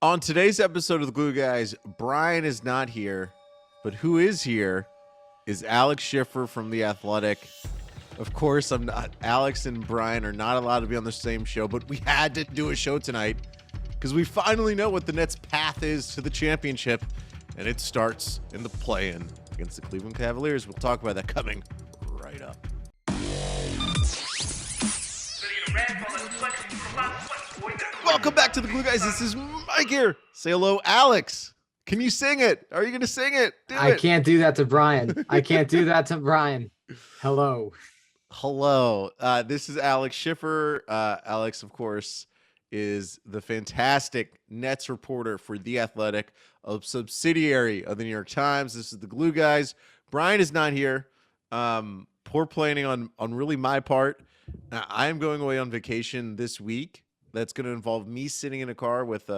On today's episode of the Glue Guys, Brian is not here, but who is here is Alex Schiffer from The Athletic. Of course, I'm not. Alex and Brian are not allowed to be on the same show, but we had to do a show tonight because we finally know what the Nets' path is to the championship, and it starts in the play-in against the Cleveland Cavaliers. We'll talk about that coming right up. Welcome back to the Glue Guys. This is Mike here. Say hello, Alex. Can you sing it? Are you going to sing it? I can't do that to Brian. I can't do that to Brian. Hello. Hello. This is Alex Schiffer. Alex, of course, is the fantastic Nets reporter for The Athletic, a subsidiary of the New York Times. This is the Glue Guys. Brian is not here. Poor planning on really my part. I am going away on vacation this week. That's going to involve me sitting in a car with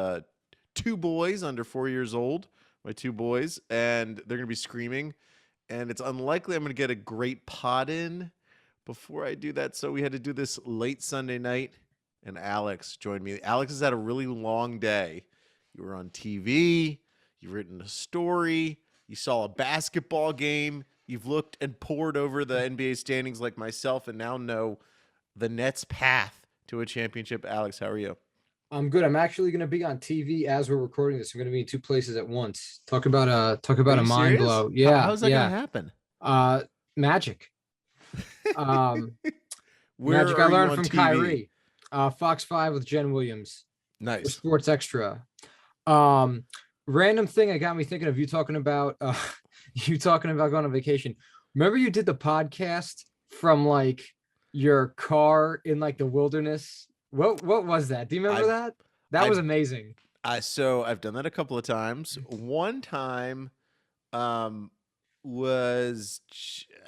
two boys under 4 years old, my two boys, and they're going to be screaming. And it's unlikely I'm going to get a great pod in before I do that. So we had to do this late Sunday night, and Alex joined me. Alex has had a really long day. You were on TV. You've written a story. You saw a basketball game. You've looked and pored over the NBA standings like myself and now know the Nets' path to a championship. Alex, how are you? I'm good. I'm actually going to be on TV as we're recording this. I'm going to be in two places at once. Talk about a mind blow. Yeah. How's that going to happen? Magic. Where Magic are I you learned on from TV? Kyrie. Fox 5 with Jen Williams. Nice. Sports Extra. Random thing that got me thinking of you talking about going on vacation. Remember you did the podcast from like your car in like the wilderness? What was that? Do you remember that? That was amazing. So I've done that a couple of times. One time was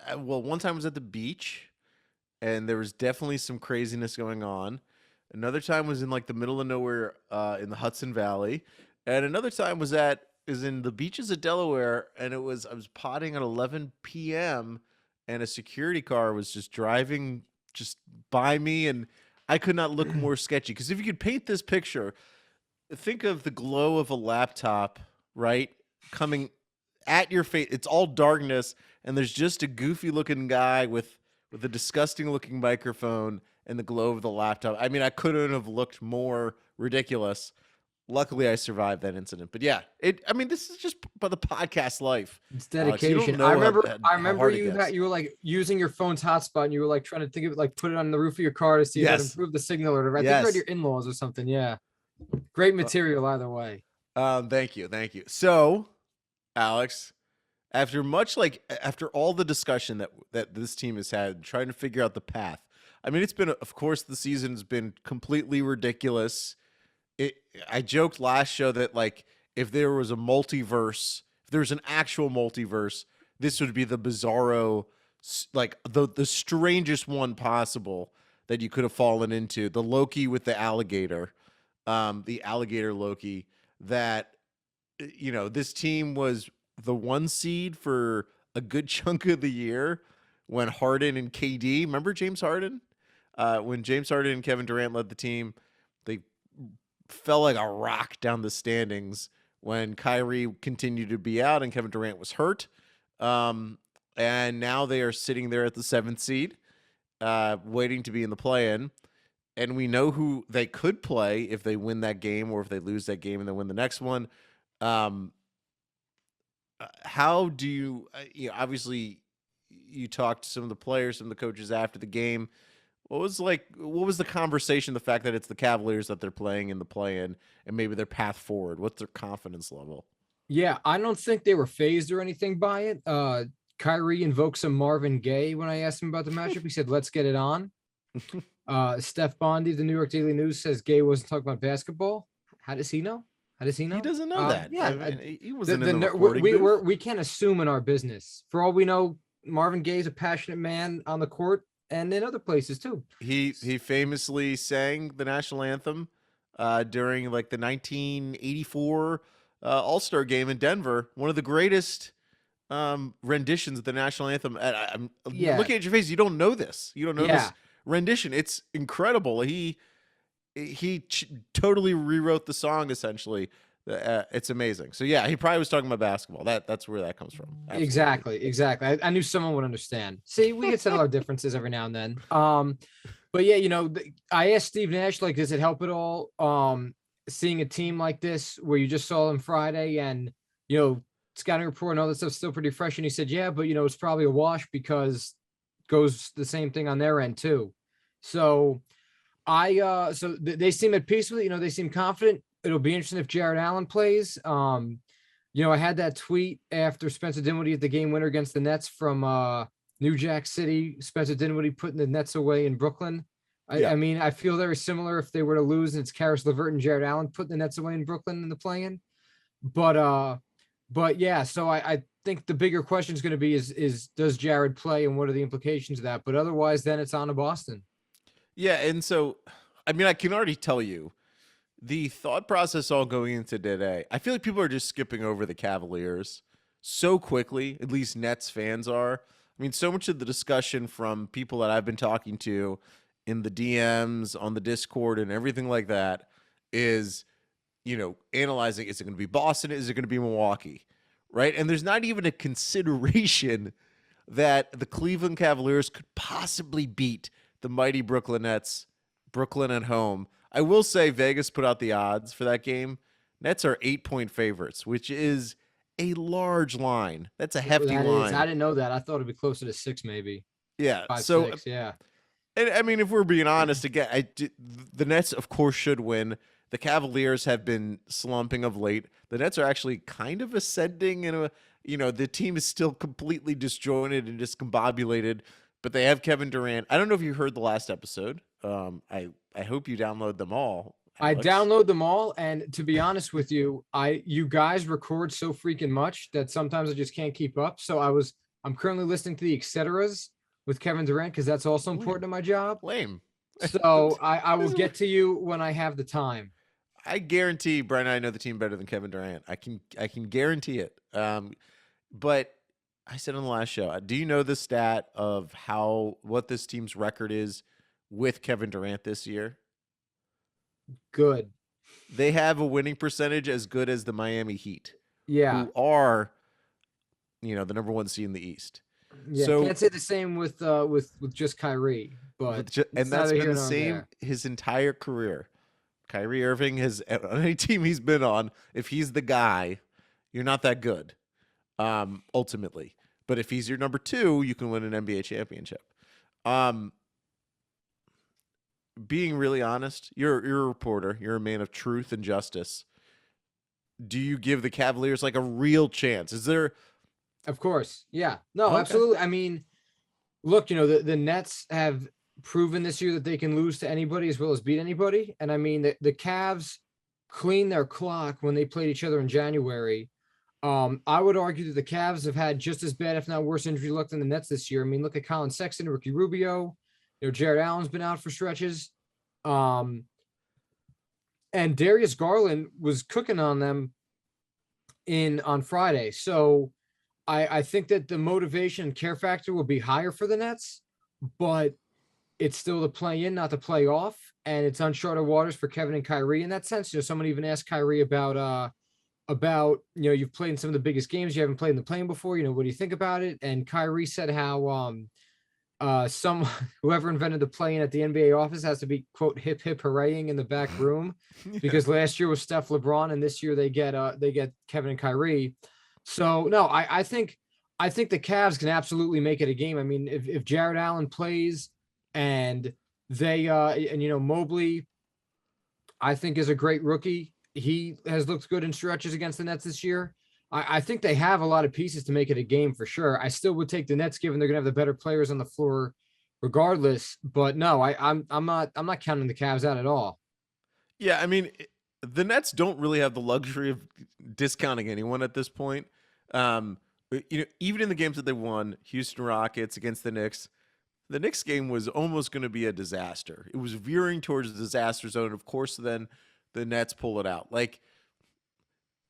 at the beach, and there was definitely some craziness going on. Another time was in like the middle of nowhere in the Hudson Valley. And another time was in the beaches of Delaware, and I was potting at 11 p.m. and a security car was just driving just by me, and I could not look more sketchy. Because if you could paint this picture, think of the glow of a laptop, right, coming at your face. It's all darkness, and there's just a goofy-looking guy with a disgusting-looking microphone and the glow of the laptop. I mean, I couldn't have looked more ridiculous. Luckily, I survived that incident. But yeah, this is just by the podcast life. It's dedication. I remember you were like using your phone's hotspot, and you were like trying to think of it, like put it on the roof of your car to see if it improve the signal or whatever. I think you had your in-laws or something. Yeah, great material either way. Thank you. So, Alex, after all the discussion that this team has had, trying to figure out the path. I mean, it's been, of course, the season's been completely ridiculous. I joked last show that like if there was an actual multiverse, this would be the bizarro, like the strangest one possible that you could have fallen into. The Loki with the alligator Loki. That this team was the one seed for a good chunk of the year when Harden and KD. Remember James Harden? When James Harden and Kevin Durant led the team, they fell like a rock down the standings when Kyrie continued to be out and Kevin Durant was hurt. And now they are sitting there at the 7th seed, waiting to be in the play-in. And we know who they could play if they win that game or if they lose that game and then win the next one. How do you, obviously you talked to some of the players, some of the coaches after the game. What was the conversation, the fact that it's the Cavaliers that they're playing in the play-in and maybe their path forward? What's their confidence level? Yeah, I don't think they were phased or anything by it. Kyrie invoked some Marvin Gaye when I asked him about the matchup. He said, let's get it on. Steph Bondy, the New York Daily News, says Gaye wasn't talking about basketball. How does he know? He doesn't know that. Yeah, he wasn't in the recording booth. We can't assume in our business. For all we know, Marvin Gaye is a passionate man on the court. And in other places too. He famously sang the national anthem during like the 1984 All-Star game in Denver. One of the greatest renditions of the national anthem. I'm looking at your face. You don't know this. You don't know this rendition. It's incredible. totally rewrote the song essentially. It's amazing. So yeah, he probably was talking about basketball. That's where that comes from. Absolutely. Exactly. I knew someone would understand. See, we can settle our differences every now and then. But yeah, I asked Steve Nash, like, does it help at all? Seeing a team like this where you just saw them Friday and, scouting report and all that stuff's still pretty fresh. And he said, yeah, but it's probably a wash because goes the same thing on their end too. So they seem at peace with it. They seem confident. It'll be interesting if Jared Allen plays. I had that tweet after Spencer Dinwiddie at the game winner against the Nets from New Jack City. Spencer Dinwiddie putting the Nets away in Brooklyn. I mean, I feel very similar if they were to lose and it's Karis LeVert and Jared Allen putting the Nets away in Brooklyn in the play-in. But yeah, so I think the bigger question is going to be is does Jared play and what are the implications of that? But otherwise, then it's on to Boston. Yeah, and so, I mean, I can already tell you the thought process all going into today. I feel like people are just skipping over the Cavaliers so quickly, at least Nets fans are. I mean, so much of the discussion from people that I've been talking to in the DMs, on the Discord, and everything like that is, analyzing, is it going to be Boston? Is it going to be Milwaukee? Right? And there's not even a consideration that the Cleveland Cavaliers could possibly beat the mighty Brooklyn Nets, Brooklyn at home. I will say Vegas put out the odds for that game. Nets are 8-point favorites, which is a large line. That's a hefty line. I didn't know that. I thought it'd be closer to 6, maybe. Yeah. 5, so 6, yeah. And I mean, if we're being honest, again, the Nets, of course, should win. The Cavaliers have been slumping of late. The Nets are actually kind of ascending, and the team is still completely disjointed and discombobulated. But they have Kevin Durant. I don't know if you heard the last episode. I hope you download them all. Alex. I download them all, and to be honest with you, you guys record so freaking much that sometimes I just can't keep up. So I'm currently listening to the Etceteras with Kevin Durant because that's also important to my job. Lame. So I will get to you when I have the time. I guarantee, Brian, I know the team better than Kevin Durant. I can guarantee it. But I said on the last show, do you know the stat of what this team's record is with Kevin Durant this year? Good. They have a winning percentage as good as the Miami Heat. Yeah. Who are, the number 1 seed in the East. Yeah, so, can't say the same with just Kyrie, but and that's been the same his entire career. Kyrie Irving has, on any team he's been on, if he's the guy, you're not that good, ultimately. But if he's your number 2, you can win an NBA championship. Being really honest, you're a reporter. You're a man of truth and justice. Do you give the Cavaliers like a real chance? Is there? Of course. Yeah. No, okay. Absolutely. I mean, look, the Nets have proven this year that they can lose to anybody as well as beat anybody. And I mean, the Cavs cleaned their clock when they played each other in January. I would argue that the Cavs have had just as bad, if not worse, injury luck than the Nets this year. I mean, look at Colin Sexton, Ricky Rubio. Jared Allen's been out for stretches. And Darius Garland was cooking on them on Friday. So I think that the motivation and care factor will be higher for the Nets, but it's still the play in, not the play off. And it's uncharted waters for Kevin and Kyrie in that sense. Someone even asked Kyrie about, you've played in some of the biggest games. You haven't played in the play-in before. What do you think about it? And Kyrie said how, whoever invented the play-in at the NBA office has to be, quote, hip hip hooraying in the back room because last year was Steph, LeBron, and this year they get Kevin and Kyrie. So no, I think the Cavs can absolutely make it a game. I mean, if Jared Allen plays and they Mobley, I think is a great rookie. He has looked good in stretches against the Nets this year. I think they have a lot of pieces to make it a game for sure. I still would take the Nets given they're going to have the better players on the floor regardless. But no, I'm not counting the Cavs out at all. Yeah, I mean, the Nets don't really have the luxury of discounting anyone at this point. Even in the games that they won, Houston Rockets against the Knicks game was almost going to be a disaster. It was veering towards the disaster zone. Of course, then the Nets pull it out. Like,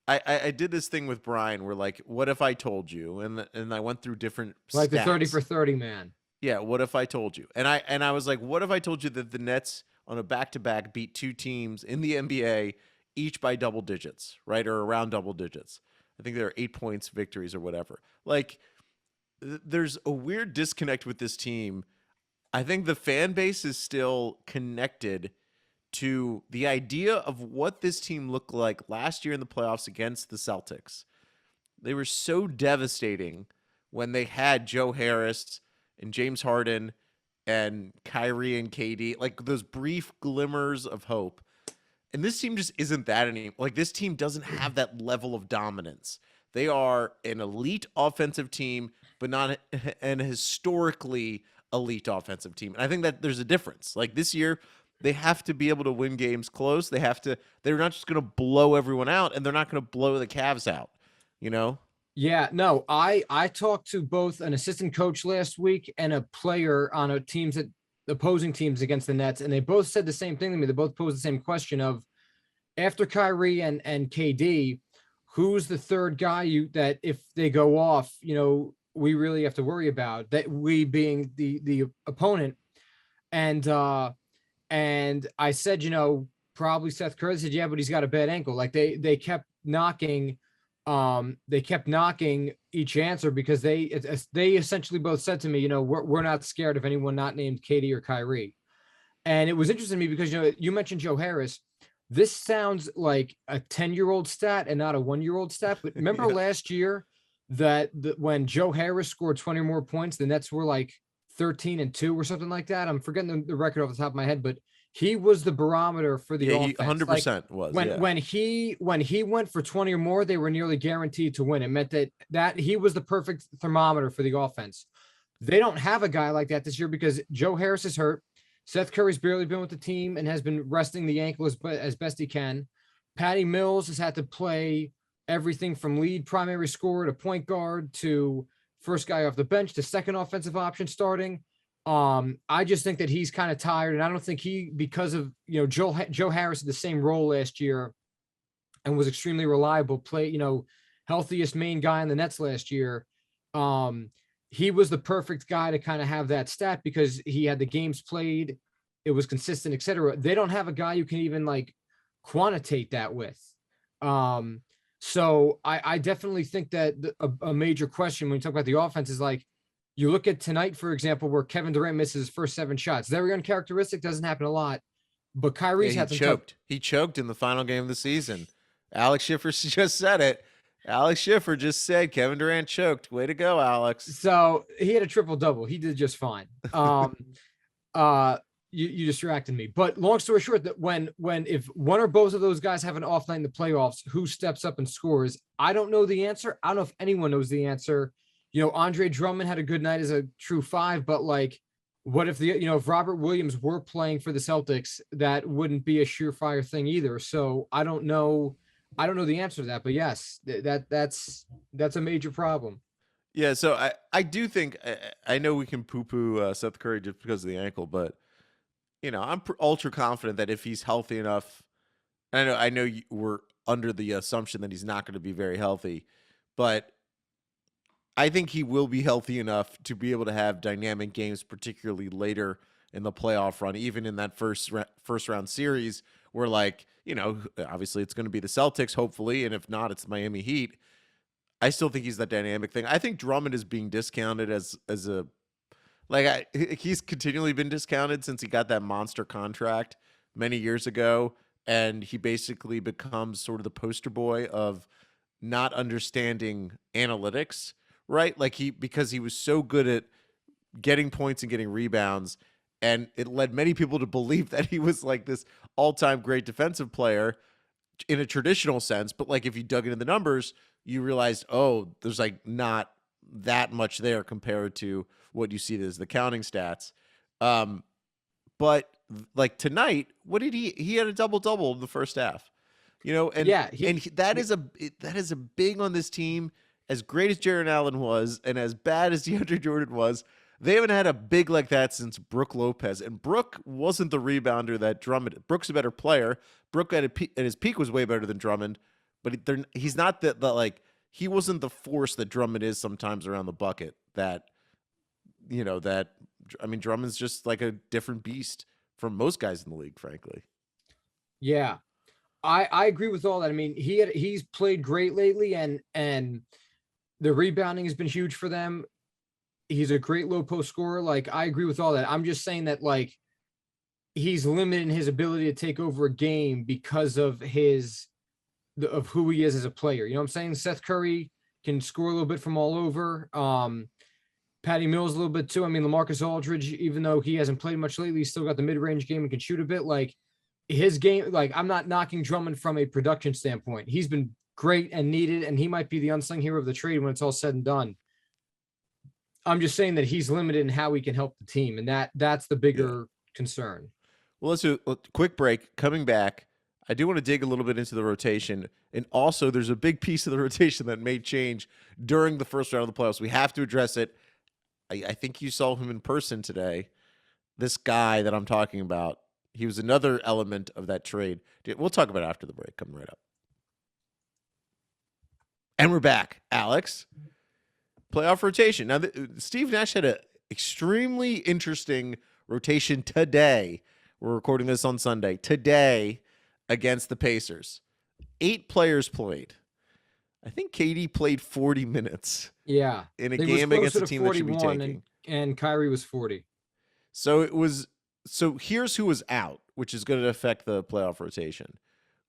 I did this thing with Brian where, like, what if I told you? And I went through different like stats. The 30 for 30 man. Yeah, what if I told you? And I was like, what if I told you that the Nets on a back-to-back beat two teams in the NBA each by double digits, right? Or around double digits. I think there are 8 points victories or whatever. Like, there's a weird disconnect with this team. I think the fan base is still connected to the idea of what this team looked like last year in the playoffs against the Celtics. They were so devastating when they had Joe Harris and James Harden and Kyrie and KD, like those brief glimmers of hope. And this team just isn't that anymore. Like, this team doesn't have that level of dominance. They are an elite offensive team, but not an historically elite offensive team. And I think that there's a difference. Like, this year, they have to be able to win games close. They're not just going to blow everyone out, and they're not going to blow the Cavs out, you know? Yeah, no, I talked to both an assistant coach last week and a player on a teams that opposing teams against the Nets, and they both said the same thing to me. They both posed the same question of, after Kyrie and KD, who's the third guy that if they go off, we really have to worry about, that we being the opponent. And I said, probably Seth Curry. Said, yeah, but he's got a bad ankle. Like they kept knocking each answer because they essentially both said to me, we're not scared of anyone not named KD or Kyrie. And it was interesting to me because, you mentioned Joe Harris. This sounds like a 10-year-old stat and not a 1-year-old stat. But remember last year that when Joe Harris scored 20 or more points, the Nets were like 13-2 or something like that. I'm forgetting the record off the top of my head, but he was the barometer for the offense. 100% was. When he went for 20 or more, they were nearly guaranteed to win. It meant that he was the perfect thermometer for the offense. They don't have a guy like that this year because Joe Harris is hurt. Seth Curry's barely been with the team and has been resting the ankle as best he can. Patty Mills has had to play everything from lead primary scorer to point guard to first guy off the bench to second offensive option starting. I just think that he's kind of tired, and I don't think because of Joe Harris had the same role last year and was extremely reliable, healthiest main guy in the Nets last year. He was the perfect guy to kind of have that stat because he had the games played, it was consistent, etc. They don't have a guy you can even like quantitate that with. So I definitely think that a major question when you talk about the offense is like, you look at tonight, for example, where Kevin Durant misses his first 7 shots. Very uncharacteristic, doesn't happen a lot. But Kyrie's had some choked. He choked in the final game of the season. Alex Schiffer just said it. Alex Schiffer just said Kevin Durant choked. Way to go, Alex. So he had a triple-double. He did just fine. You distracted me. But long story short, that if one or both of those guys have an off night in the playoffs, who steps up and scores? I don't know the answer. I don't know if anyone knows the answer. Andre Drummond had a good night as a true 5, but like, what if if Robert Williams were playing for the Celtics, that wouldn't be a surefire thing either. So I don't know the answer to that, but yes, that's a major problem. Yeah. So I do think, I know we can poo-poo Seth Curry just because of the ankle, but I'm ultra confident that if he's healthy enough, I know we're under the assumption that he's not going to be very healthy, but I think he will be healthy enough to be able to have dynamic games, particularly later in the playoff run, even in that first round series where, like, obviously it's going to be the Celtics, hopefully, and if not, it's Miami Heat. I still think he's that dynamic thing. I think Drummond is being discounted he's continually been discounted since he got that monster contract many years ago, and he basically becomes sort of the poster boy of not understanding analytics. Right? Like because he was so good at getting points and getting rebounds, and it led many people to believe that he was like this all-time great defensive player in a traditional sense. But like if you dug into the numbers, you realized, oh, there's like not that much there compared to what you see as the counting stats. But like tonight, what did he had a double-double in the first half. And yeah, that is a big on this team. As great as Jarrett Allen was, and as bad as DeAndre Jordan was, they haven't had a big like that since Brook Lopez. And Brook wasn't the rebounder that Drummond. Brook's a better player. Brook at his peak was way better than Drummond, but he's not he wasn't the force that Drummond is sometimes around the bucket. Drummond's just like a different beast from most guys in the league, frankly. Yeah. I agree with all that. I mean, he's played great lately, and the rebounding has been huge for them. He's a great low post scorer. Like, I agree with all that. I'm just saying that, like, he's limited in his ability to take over a game because of of who he is as a player. You know what I'm saying? Seth Curry can score a little bit from all over. Patty Mills a little bit too. I mean, LaMarcus Aldridge, even though he hasn't played much lately, he's still got the mid-range game and can shoot a bit. Like, his game, like, I'm not knocking Drummond from a production standpoint. He's been great and needed, and he might be the unsung hero of the trade when it's all said and done. I'm just saying that he's limited in how he can help the team, and that's the bigger concern. Well, let's do a quick break. Coming back, I do want to dig a little bit into the rotation. And also, there's a big piece of the rotation that may change during the first round of the playoffs. We have to address it. I think you saw him in person today. This guy that I'm talking about, he was another element of that trade. We'll talk about it after the break. Coming right up. And we're back, Alex. Playoff rotation. Now, Steve Nash had an extremely interesting rotation today. We're recording this on Sunday. Today, against the Pacers. 8 players played. I think KD played 40 minutes. Yeah. In a game against a team that should be taking. And Kyrie was 40. So here's who was out, which is going to affect the playoff rotation.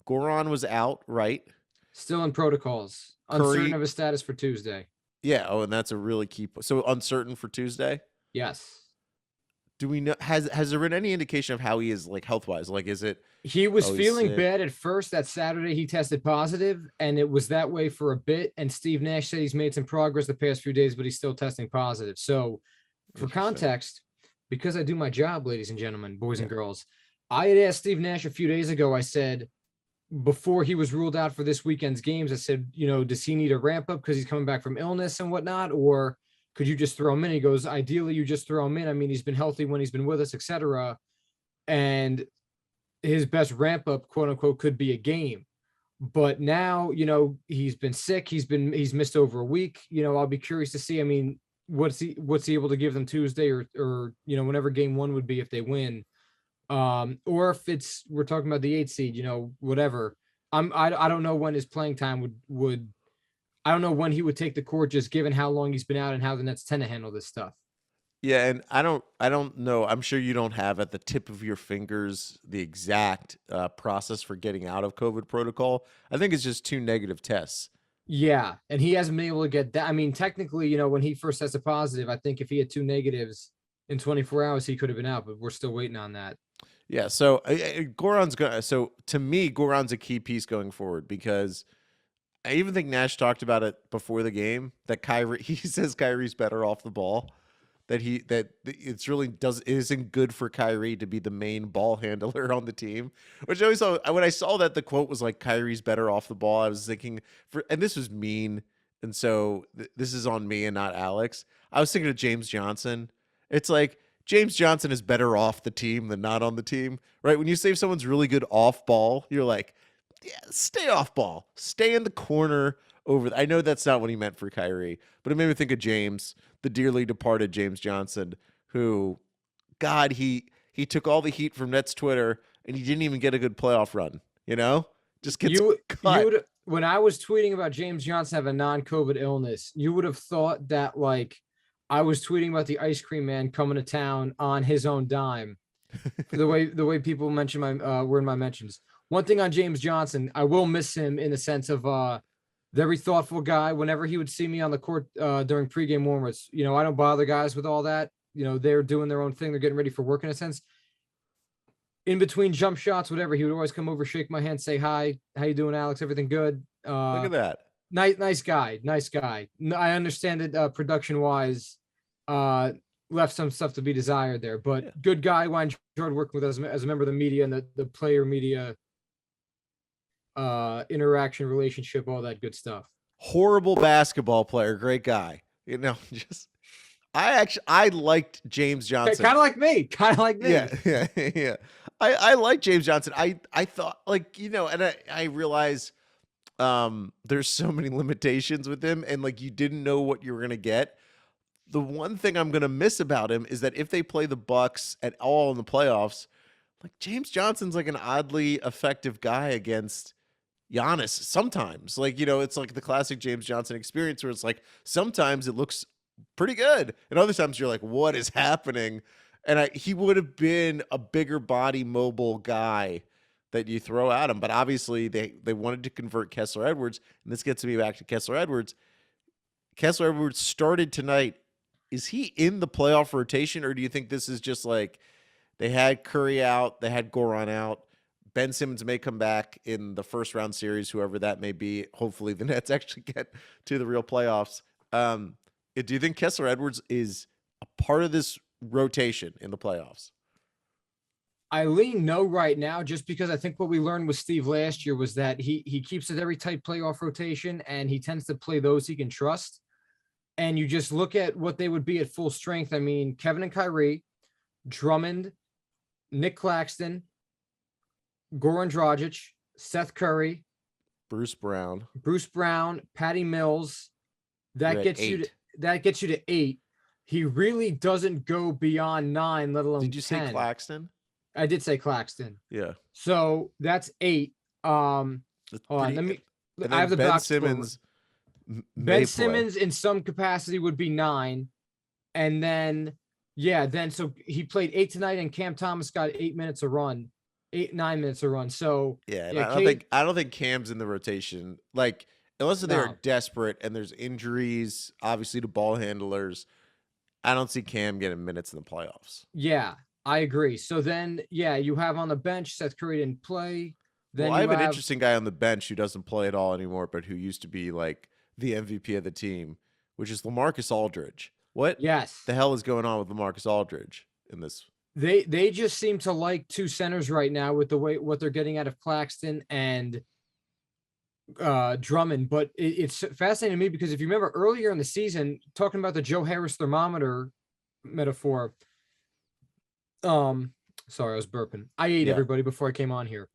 Goran was out, right? Still in protocols. Uncertain of his status for Tuesday. Yeah. Oh, and that's a really key. So uncertain for Tuesday? Yes. Do we know, has there been any indication of how he is, like, health-wise? Like, is it... He was feeling bad at first. That Saturday he tested positive, and it was that way for a bit. And Steve Nash said he's made some progress the past few days, but he's still testing positive. So for context, because I do my job, ladies and gentlemen, boys and girls, I had asked Steve Nash a few days ago, I said, before he was ruled out for this weekend's games, I said, you know, does he need a ramp up because he's coming back from illness and whatnot? Or could you just throw him in? He goes, ideally, you just throw him in. I mean, he's been healthy when he's been with us, etc. And his best ramp up, quote unquote, could be a game. But now, you know, he's been sick. He's missed over a week. You know, I'll be curious to see. I mean, what's he able to give them Tuesday or you know, whenever game 1 would be if they win. Or if we're talking about the 8 seed, you know, whatever. I don't know when his playing time would I don't know when he would take the court, just given how long he's been out and how the Nets tend to handle this stuff. Yeah, and I don't know. I'm sure you don't have at the tip of your fingers the exact process for getting out of COVID protocol. I think it's just 2 negative tests. Yeah, and he hasn't been able to get that. I mean, technically, you know, when he first tested positive, I think if he had 2 negatives in 24 hours, he could have been out, but we're still waiting on that. Yeah, so Goran's going. So to me, Goran's a key piece going forward because I even think Nash talked about it before the game that he says Kyrie's better off the ball. That it's really isn't good for Kyrie to be the main ball handler on the team. Which I always saw when I saw that the quote was like Kyrie's better off the ball. I was thinking and this was mean, and so this is on me and not Alex. I was thinking of James Johnson. It's like James Johnson is better off the team than not on the team, right? When you say someone's really good off ball, you're like, yeah, stay off ball, stay in the corner. I know that's not what he meant for Kyrie, but it made me think of James, the dearly departed James Johnson, who, God, he took all the heat from Nets Twitter and he didn't even get a good playoff run. You know, just gets cut. When I was tweeting about James Johnson having a non-COVID illness, you would have thought that, like, I was tweeting about the ice cream man coming to town on his own dime. the way people mention were in my mentions. One thing on James Johnson, I will miss him in the sense of very thoughtful guy. Whenever he would see me on the court during pregame warm-ups, you know, I don't bother guys with all that. You know, they're doing their own thing. They're getting ready for work in a sense. In between jump shots, whatever, he would always come over, shake my hand, say hi. How you doing, Alex? Everything good? Look at that. Nice guy. I understand that production-wise left some stuff to be desired there, but good guy. I enjoyed working with us as a member of the media and the player media interaction, relationship, all that good stuff. Horrible basketball player, great guy. You know, just I liked James Johnson. Kind of like me. Yeah. I like James Johnson. I thought, like, you know, and I realize there's so many limitations with him, and like you didn't know what you were gonna get. The one thing I'm gonna miss about him is that if they play the Bucks at all in the playoffs, like James Johnson's like an oddly effective guy against Giannis sometimes. Like, it's like the classic James Johnson experience where it's like sometimes it looks pretty good, and other times you're like, what is happening? And he would have been a bigger body mobile guy that you throw at him. But obviously they wanted to convert Kessler Edwards, and this gets me back to Kessler Edwards. Kessler Edwards started tonight. Is he in the playoff rotation, or do you think this is just like they had Curry out, they had Goran out, Ben Simmons may come back in the first round series, whoever that may be. Hopefully the Nets actually get to the real playoffs. Do you think Kessler Edwards is a part of this rotation in the playoffs? I lean no right now, just because I think what we learned with Steve last year was that he keeps it every tight playoff rotation, and he tends to play those he can trust. And you just look at what they would be at full strength. I mean, Kevin and Kyrie, Drummond, Nick Claxton, Goran Dragic, Seth Curry, Bruce Brown, Patty Mills. That gets you to 8. He really doesn't go beyond 9, let alone 10. Did you say Claxton? I did say Claxton. Yeah. So that's 8. Hold on, let me. I have the Ben box Simmons. Ben Simmons in some capacity would be 9, and then so he played 8 tonight, and Cam Thomas got 8 minutes a run, 9 minutes a run. So I don't think Cam's in the rotation, like unless they're desperate and there's injuries, obviously to ball handlers. I don't see Cam getting minutes in the playoffs. Yeah, I agree. So then, you have on the bench Seth Curry didn't play. Then I have an interesting guy on the bench who doesn't play at all anymore, but who used to be like the MVP of the team, which is LaMarcus Aldridge. What the hell is going on with LaMarcus Aldridge in this? They just seem to like 2 centers right now with the way what they're getting out of Claxton and Drummond. But it's fascinating to me because if you remember earlier in the season, talking about the Joe Harris thermometer metaphor. Sorry, I was burping. I ate everybody before I came on here.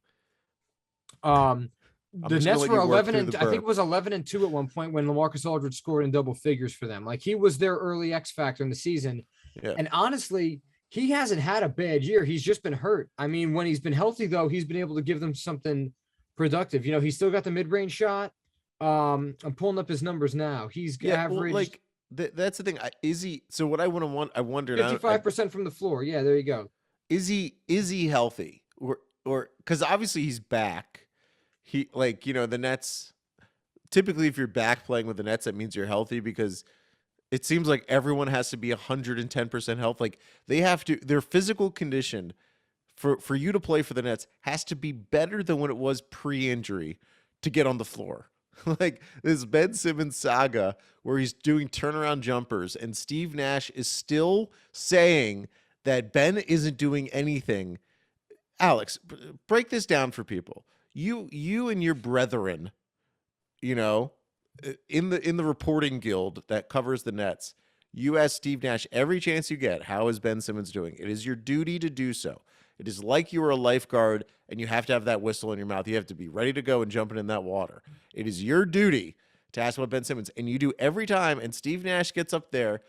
The Nets were 11 and I think it was 11-2 at one point when LaMarcus Aldridge scored in double figures for them. Like, he was their early X factor in the season. Yeah. And honestly, he hasn't had a bad year. He's just been hurt. I mean, when he's been healthy, though, he's been able to give them something productive. He's still got the mid-range shot. I'm pulling up his numbers now. He's averaged that's the thing. Is he? So what I wondered 55% from the floor. Yeah, there you go. Is he healthy or because obviously he's back. He the Nets, typically if you're back playing with the Nets, that means you're healthy because it seems like everyone has to be 110% health. Like they have to, their physical condition for you to play for the Nets has to be better than when it was pre-injury to get on the floor. Like this Ben Simmons saga where he's doing turnaround jumpers and Steve Nash is still saying that Ben isn't doing anything. Alex, break this down for people. You and your brethren, in the reporting guild that covers the Nets, you ask Steve Nash every chance you get, how is Ben Simmons doing? It is your duty to do so. It is like you are a lifeguard and you have to have that whistle in your mouth. You have to be ready to go and jumping in that water. It is your duty to ask about Ben Simmons, and you do every time. And Steve Nash gets up there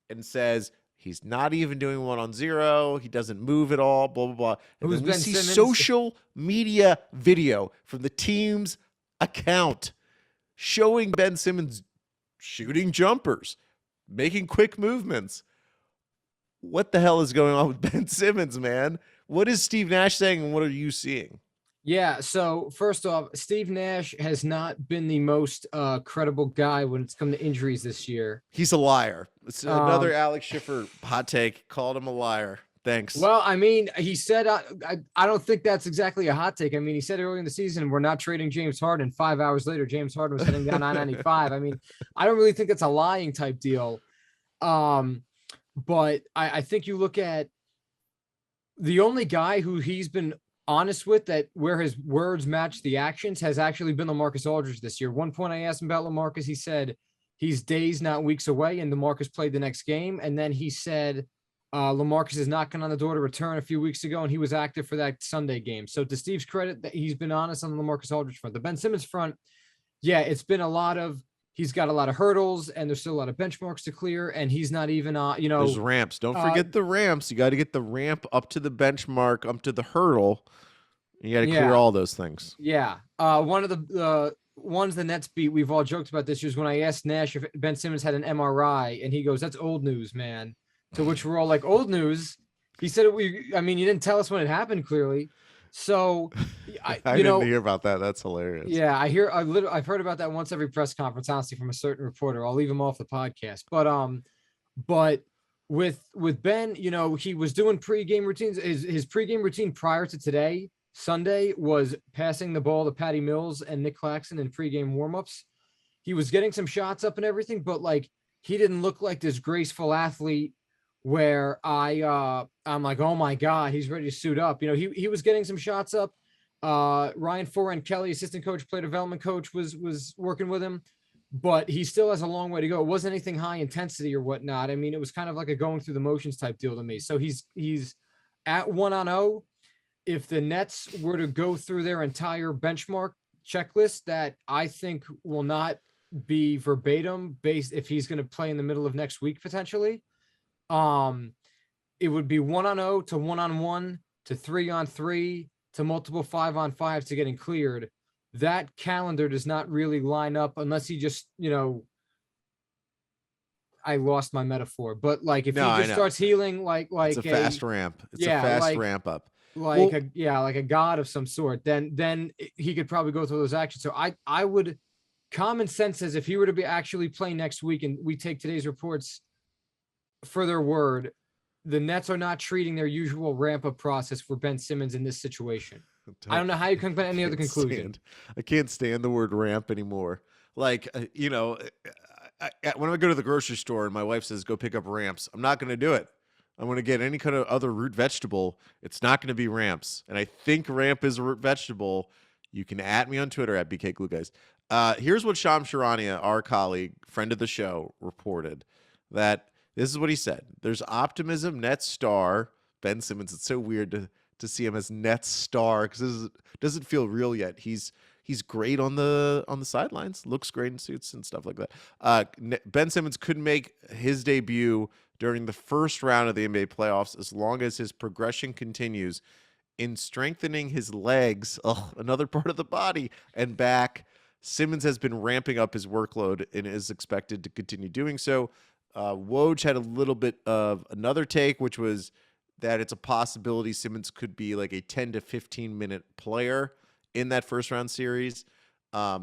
and says he's not even doing 1-on-0. He doesn't move at all. Blah blah blah. And then we see social media video from the team's account showing Ben Simmons shooting jumpers, making quick movements. What the hell is going on with Ben Simmons, man? What is Steve Nash saying, and what are you seeing? Yeah, so first off, Steve Nash has not been the most credible guy when it's come to injuries this year. He's a liar. It's another Alex Schiffer hot take. Called him a liar. Thanks. Well, I mean, he said, I don't think that's exactly a hot take. I mean, he said earlier in the season, we're not trading James Harden. 5 hours later, James Harden was sitting down 995. I mean, I don't really think it's a lying type deal. But I think you look at the only guy who he's been honest with that where his words match the actions has actually been LaMarcus Aldridge this year. One point I asked him about LaMarcus, he said he's days, not weeks away, and LaMarcus played the next game. And then he said LaMarcus is knocking on the door to return a few weeks ago, and he was active for that Sunday game. So to Steve's credit, that he's been honest on the LaMarcus Aldridge front. The Ben Simmons front, yeah, it's been a lot of he's got a lot of hurdles and there's still a lot of benchmarks to clear, and he's not even There's ramps. Don't forget the ramps. You got to get the ramp up to the benchmark, up to the hurdle. You got to clear all those things. Yeah. One of the ones the Nets beat, we've all joked about this, was when I asked Nash if Ben Simmons had an MRI, and he goes, "That's old news, man." To which we're all like, "Old news?" He said, you didn't tell us when it happened, clearly. So I didn't hear about that. That's hilarious. Yeah, I've heard about that once every press conference, honestly, from a certain reporter. I'll leave him off the podcast. But with Ben, he was doing pregame routines. His pregame routine prior to today, Sunday, was passing the ball to Patty Mills and Nick Claxton in pregame warmups. He was getting some shots up and everything, but like he didn't look like this graceful athlete where I'm like, oh my God, he's ready to suit up. He was getting some shots up. Ryan Foran Kelly, assistant coach, player development coach, was working with him, but he still has a long way to go. It wasn't anything high intensity or whatnot. I mean, it was kind of like a going through the motions type deal to me. So he's at 1-0. If the Nets were to go through their entire benchmark checklist, that I think will not be verbatim based if he's going to play in the middle of next week, potentially. It would be 1-0 to 1-on-1 to 3-on-3 to multiple 5-on-5s to getting cleared. That calendar does not really line up unless he just, I lost my metaphor, but like if he just starts healing like it's a fast ramp. It's a fast ramp up. Like a god of some sort, then he could probably go through those actions. So I would, common sense says if he were to be actually playing next week and we take today's reports for their word, the Nets are not treating their usual ramp up process for Ben Simmons in this situation. I don't know how you can come to any other conclusion. I can't stand the word ramp anymore. Like, when I go to the grocery store and my wife says, go pick up ramps, I'm not going to do it. I'm going to get any kind of other root vegetable. It's not going to be ramps. And I think ramp is a root vegetable. You can at me on Twitter at BKGlueGuys. Here's what Sham Sharania, our colleague, friend of the show, reported. That this is what he said. There's optimism, Nets star, Ben Simmons. It's so weird to see him as Nets star because this doesn't feel real yet. He's great on the sidelines, looks great in suits and stuff like that. Ben Simmons could make his debut during the first round of the NBA playoffs as long as his progression continues in strengthening his legs, another part of the body, and back. Simmons has been ramping up his workload and is expected to continue doing so. Woj had a little bit of another take, which was that it's a possibility Simmons could be like a 10 to 15 minute player in that first round series. I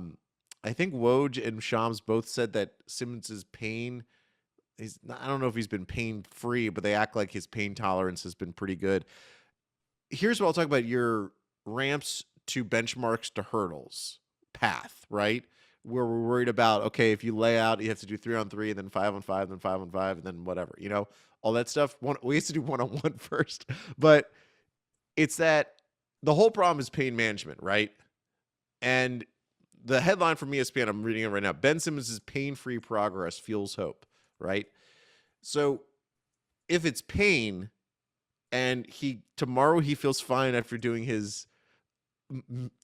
think Woj and Shams both said that Simmons's pain, I don't know if he's been pain free, but they act like his pain tolerance has been pretty good. Here's what I'll talk about: your ramps to benchmarks to hurdles path, right? Where we're worried about, okay, if you lay out, you have to do 3-on-3 and then 5-on-5, then 5-on-5, and then whatever, all that stuff. We used to do 1-on-1 first, but it's that the whole problem is pain management, right? And the headline from ESPN, I'm reading it right now: Ben Simmons' pain-free progress fuels hope, right? So if it's pain and tomorrow he feels fine after doing his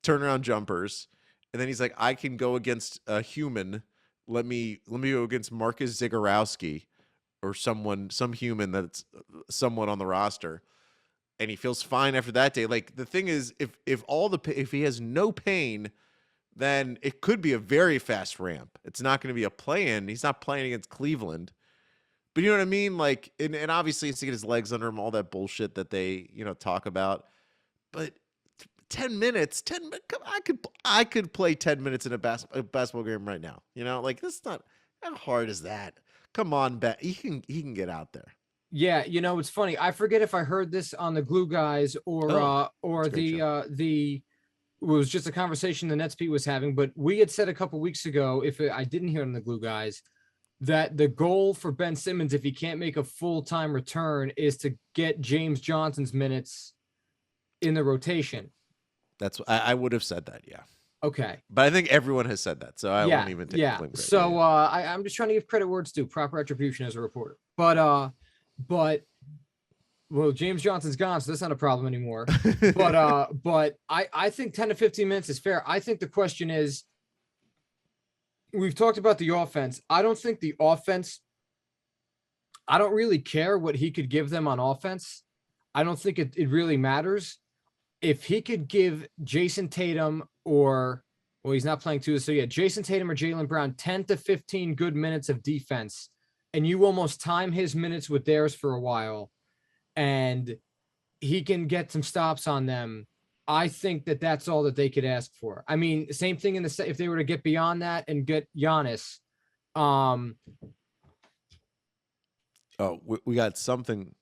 turnaround jumpers, and then he's like, I can go against a human. Let me go against Marcus Zagorowski or some human that's someone on the roster. And he feels fine after that day. Like, the thing is, if he has no pain, then it could be a very fast ramp. It's not going to be a play-in. He's not playing against Cleveland. But you know what I mean? Like, and obviously he has to get his legs under him, all that bullshit that they, talk about. But 10 minutes, I could play 10 minutes in a basketball game right now. Like, that's not, how hard is that? Come on, Ben. He can get out there. Yeah, it's funny. I forget if I heard this on the Glue Guys or it was just a conversation the Nets beat was having, but we had said a couple weeks ago, I didn't hear it on the Glue Guys, that the goal for Ben Simmons, if he can't make a full-time return, is to get James Johnson's minutes in the rotation. I would have said that, yeah. Okay. But I think everyone has said that, so I won't even take the blame. So I'm just trying to give credit where it's due, proper attribution as a reporter. But James Johnson's gone, so that's not a problem anymore. But I think 10 to 15 minutes is fair. I think the question is, we've talked about the offense. I don't think the offense, I don't really care what he could give them on offense. I don't think it really matters. If he could give Jason Tatum or, well, he's not playing too, so yeah, Jason Tatum or Jaylen Brown 10 to 15 good minutes of defense, and you almost time his minutes with theirs for a while, and he can get some stops on them. I think that that's all that they could ask for. I mean, same thing in the if they were to get beyond that and get Giannis. Um, Oh, we got something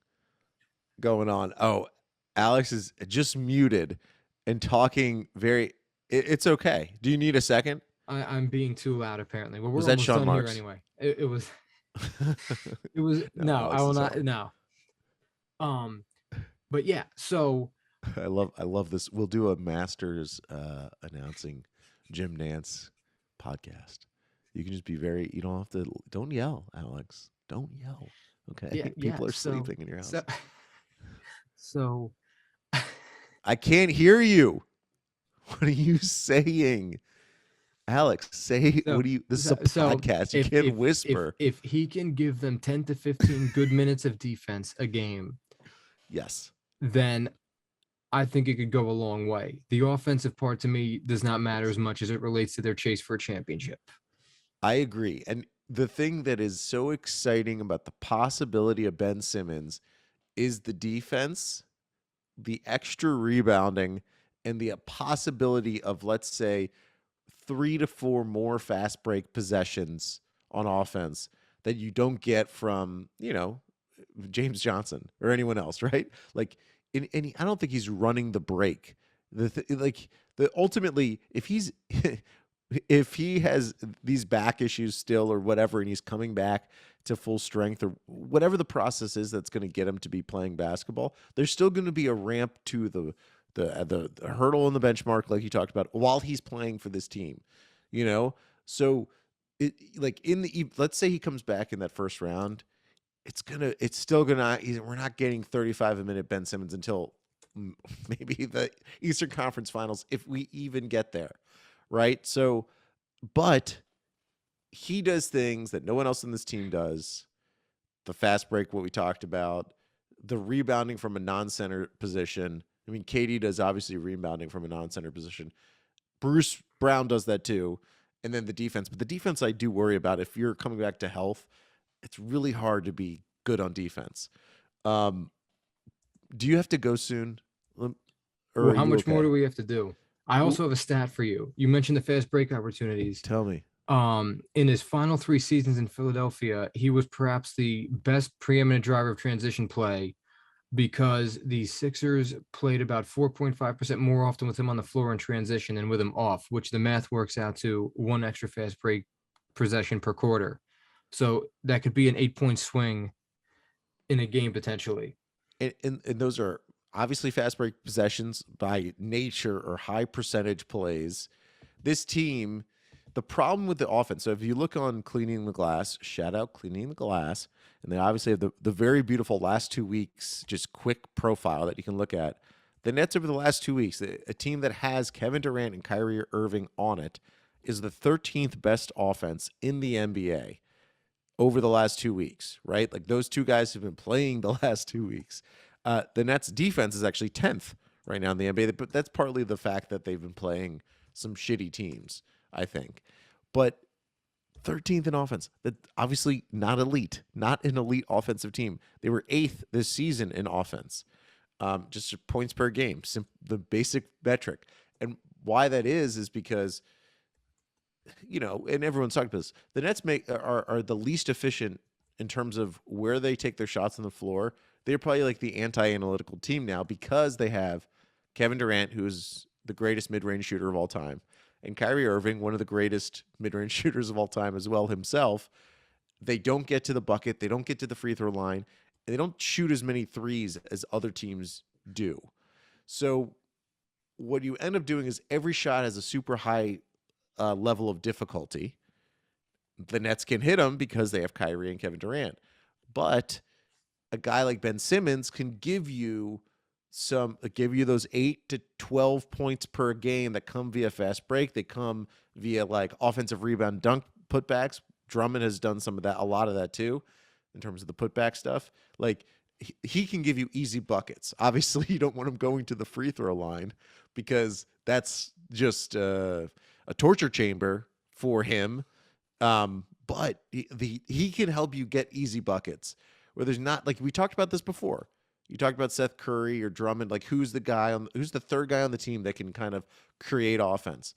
going on. Oh, Alex is just muted and talking very. It's okay. Do you need a second? I'm being too loud apparently. Well, we're Was that almost Sean done Marks? here anyway. It was No, no, I Alex will is not hard. no. But yeah, so I love this. We'll do a Masters announcing Jim Nance podcast. You can just be very. You don't have to. Don't yell, Alex. Don't yell. Okay, yeah, people are so sleeping in your house. so so I can't hear you. What are you saying, Alex? Say so what do you? This is a so podcast. You if can't whisper. if he can give them 10 to 15 good minutes of defense a game, Yes. then I think it could go a long way. The offensive part to me does not matter as much as it relates to their chase for a championship. I agree. And the thing that is so exciting about the possibility of Ben Simmons is the defense, the extra rebounding, and the possibility of, let's say, 3 to 4 more fast break possessions on offense that you don't get from, James Johnson or anyone else, right? Like, I don't think he's running the break. Ultimately, if he's if he has these back issues still or whatever, and he's coming back to full strength or whatever the process is that's going to get him to be playing basketball, there's still going to be a ramp to the hurdle in the benchmark, like you talked about, while he's playing for this team, So let's say he comes back in that first round, we're not getting 35 a minute Ben Simmons until maybe the Eastern Conference Finals, if we even get there, right? So, but he does things that no one else in this team does. The fast break, what we talked about, the rebounding from a non-center position. I mean, KD does obviously rebounding from a non-center position. Bruce Brown does that too. And then the defense. But the defense I do worry about, if you're coming back to health, it's really hard to be good on defense. Do you have to go soon? Or Well, are how you much more okay? do we have to do? I also have a stat for you. You mentioned the fast break opportunities. Tell me. In his final 3 seasons in Philadelphia, he was perhaps the best preeminent driver of transition play because the Sixers played about 4.5% more often with him on the floor in transition than with him off, which the math works out to 1 extra fast break possession per quarter. So that could be an 8-point swing in a game potentially. And those are obviously fast break possessions by nature or high percentage plays. This team, the problem with the offense, so if you look on Cleaning the Glass, shout out Cleaning the Glass, and they obviously have the very beautiful last 2 weeks, just quick profile that you can look at. The Nets over the last 2 weeks, a team that has Kevin Durant and Kyrie Irving on it, is the 13th best offense in the NBA over the last 2 weeks, right? Like those two guys have been playing the last 2 weeks. The Nets defense is actually 10th right now in the NBA, but that's partly the fact that they've been playing some shitty teams, I think. But 13th in offense, that obviously not elite, not an elite offensive team. They were 8th this season in offense, just points per game, the basic metric. And why that is because, and everyone's talking about this, the Nets are the least efficient in terms of where they take their shots on the floor. They're probably like the anti-analytical team now because they have Kevin Durant, who's the greatest mid-range shooter of all time, and Kyrie Irving, one of the greatest mid-range shooters of all time as well himself. They don't get to the bucket. They don't get to the free throw line. And they don't shoot as many threes as other teams do. So what you end up doing is every shot has a super high level of difficulty. The Nets can hit them because they have Kyrie and Kevin Durant. But a guy like Ben Simmons can give you give you those 8 to 12 points per game that come via fast break. They come via like offensive rebound dunk putbacks. Drummond has done a lot of that too, in terms of the putback stuff. Like he can give you easy buckets. Obviously, you don't want him going to the free throw line because that's just a torture chamber for him. But he can help you get easy buckets where there's not, like we talked about this before. You talked about Seth Curry or Drummond. Like who's the third guy on the team that can kind of create offense?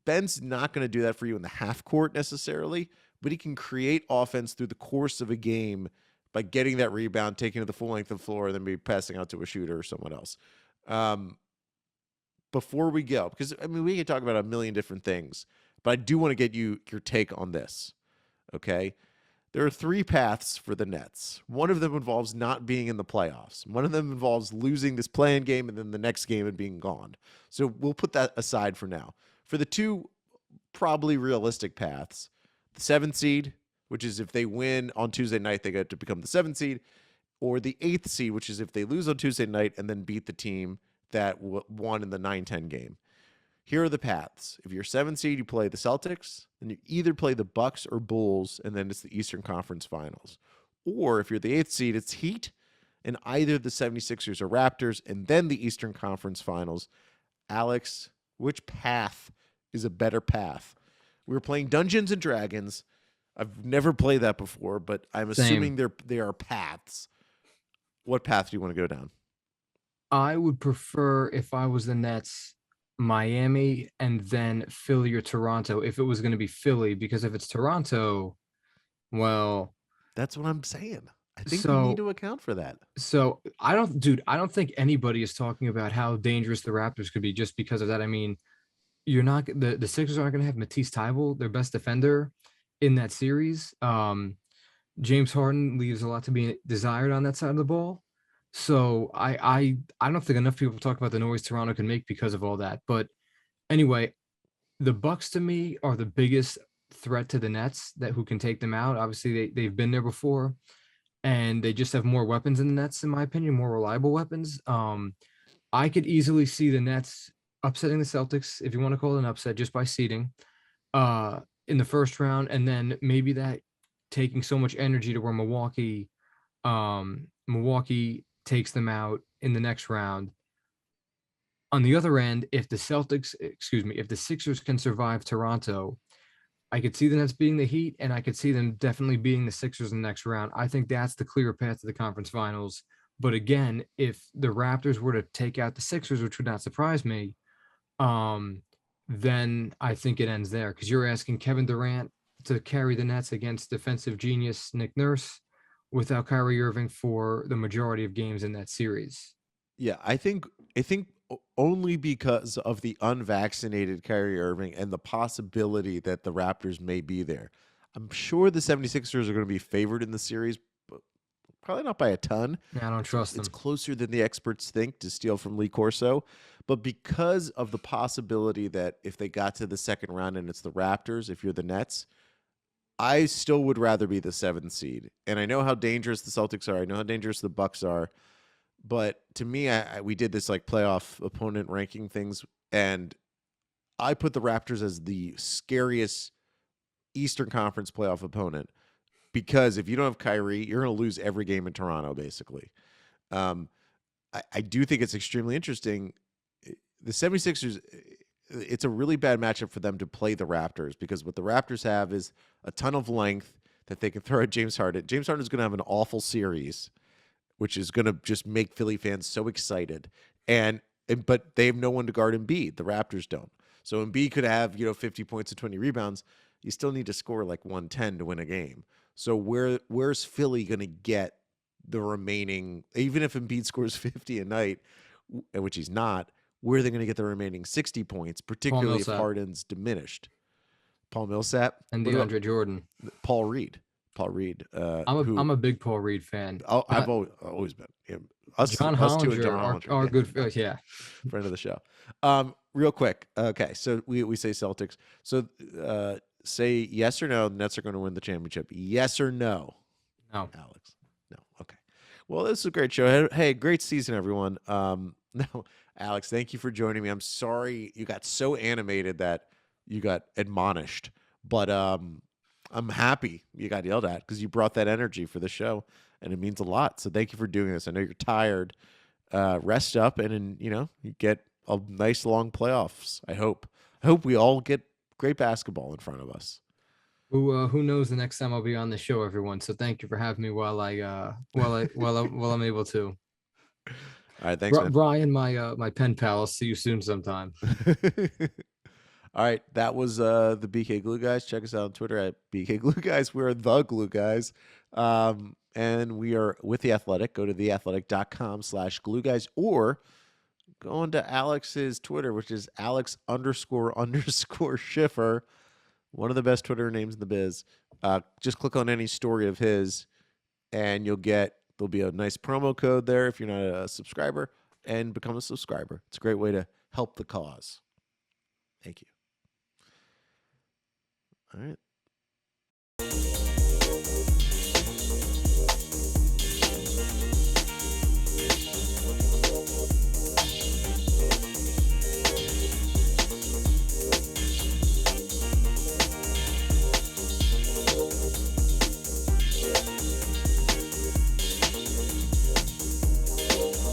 Ben's not going to do that for you in the half court necessarily, but he can create offense through the course of a game by getting that rebound, taking it the full length of the floor, and then be passing out to a shooter or someone else. Before we go, because I mean we can talk about a million different things, but I do want to get your take on this. Okay. There are 3 paths for the Nets. One of them involves not being in the playoffs. One of them involves losing this play-in game and then the next game and being gone. So we'll put that aside for now. For the 2 probably realistic paths, the 7th seed, which is if they win on Tuesday night, they get to become the 7th seed, or the 8th seed, which is if they lose on Tuesday night and then beat the team that won in the 9-10 game. Here are the paths. If you're 7th seed, you play the Celtics, then you either play the Bucks or Bulls, and then it's the Eastern Conference Finals. Or if you're the 8th seed, it's Heat, and either the 76ers or Raptors, and then the Eastern Conference Finals. Alex, which path is a better path? We were playing Dungeons and Dragons. I've never played that before, but I'm assuming they are paths. What path do you want to go down? I would prefer, if I was the Nets, Miami and then Philly or Toronto if it was going to be Philly, because if it's Toronto, well, that's what I'm saying. I think you need to account for that. So I don't think anybody is talking about how dangerous the Raptors could be just because of that. I mean, the Sixers aren't going to have Matisse Thybulle, their best defender, in that series. James Harden leaves a lot to be desired on that side of the ball. So I don't think enough people talk about the noise Toronto can make because of all that. But anyway, the Bucks to me are the biggest threat to the Nets who can take them out. Obviously, they've been there before, and they just have more weapons in the Nets, in my opinion, more reliable weapons. I could easily see the Nets upsetting the Celtics, if you want to call it an upset, just by seeding in the first round, and then maybe that taking so much energy to where Milwaukee takes them out in the next round. On the other end, if the Sixers can survive Toronto, I could see the Nets beating the Heat, and I could see them definitely beating the Sixers in the next round. I think that's the clearer path to the conference finals. But again, if the Raptors were to take out the Sixers, which would not surprise me, then I think it ends there, because you're asking Kevin Durant to carry the Nets against defensive genius Nick Nurse without Kyrie Irving for the majority of games in that series. Yeah, I think only because of the unvaccinated Kyrie Irving and the possibility that the Raptors may be there. I'm sure the 76ers are going to be favored in the series, but probably not by a ton. Yeah, I don't trust them. It's closer than the experts think, to steal from Lee Corso. But because of the possibility that if they got to the second round and it's the Raptors, if you're the Nets, I still would rather be the 7th seed. And I know how dangerous the Celtics are. I know how dangerous the Bucks are. But to me, we did this like playoff opponent ranking things, and I put the Raptors as the scariest Eastern Conference playoff opponent, because if you don't have Kyrie, you're going to lose every game in Toronto, basically. I do think it's extremely interesting. The 76ers, it's a really bad matchup for them to play the Raptors, because what the Raptors have is a ton of length that they can throw at James Harden. James Harden is going to have an awful series, which is going to just make Philly fans so excited. But they have no one to guard Embiid. The Raptors don't. So Embiid could have, 50 points and 20 rebounds. You still need to score like 110 to win a game. So where's Philly going to get the remaining, even if Embiid scores 50 a night, which he's not, where are they going to get the remaining 60 points, particularly if Harden's diminished? Paul Millsap and DeAndre Jordan. Paul Reed. I'm a big Paul Reed fan. I've always been. John Hollinger are good. Yeah, friend of the show. Real quick. Okay, so we say Celtics. So say yes or no. The Nets are going to win the championship. Yes or no? No, Alex. No. Okay. Well, this is a great show. Hey, great season, everyone. No, Alex, thank you for joining me. I'm sorry you got so animated that you got admonished, but I'm happy you got yelled at because you brought that energy for the show, and it means a lot. So thank you for doing this. I know you're tired. Rest up, and you get a nice long playoffs. I hope. I hope we all get great basketball in front of us. Who knows the next time I'll be on the show, everyone. So thank you for having me while I'm able to. All right, thanks, man. Brian, my pen pal. I'll see you soon sometime. All right, that was the BK Glue Guys. Check us out on Twitter at BK Glue Guys. We're the Glue Guys. And we are with The Athletic. Go to theathletic.com/glue guys, or go on to Alex's Twitter, which is Alex__Schiffer. One of the best Twitter names in the biz. Just click on any story of his, and there'll be a nice promo code there if you're not a subscriber, and become a subscriber. It's a great way to help the cause. Thank you. All right.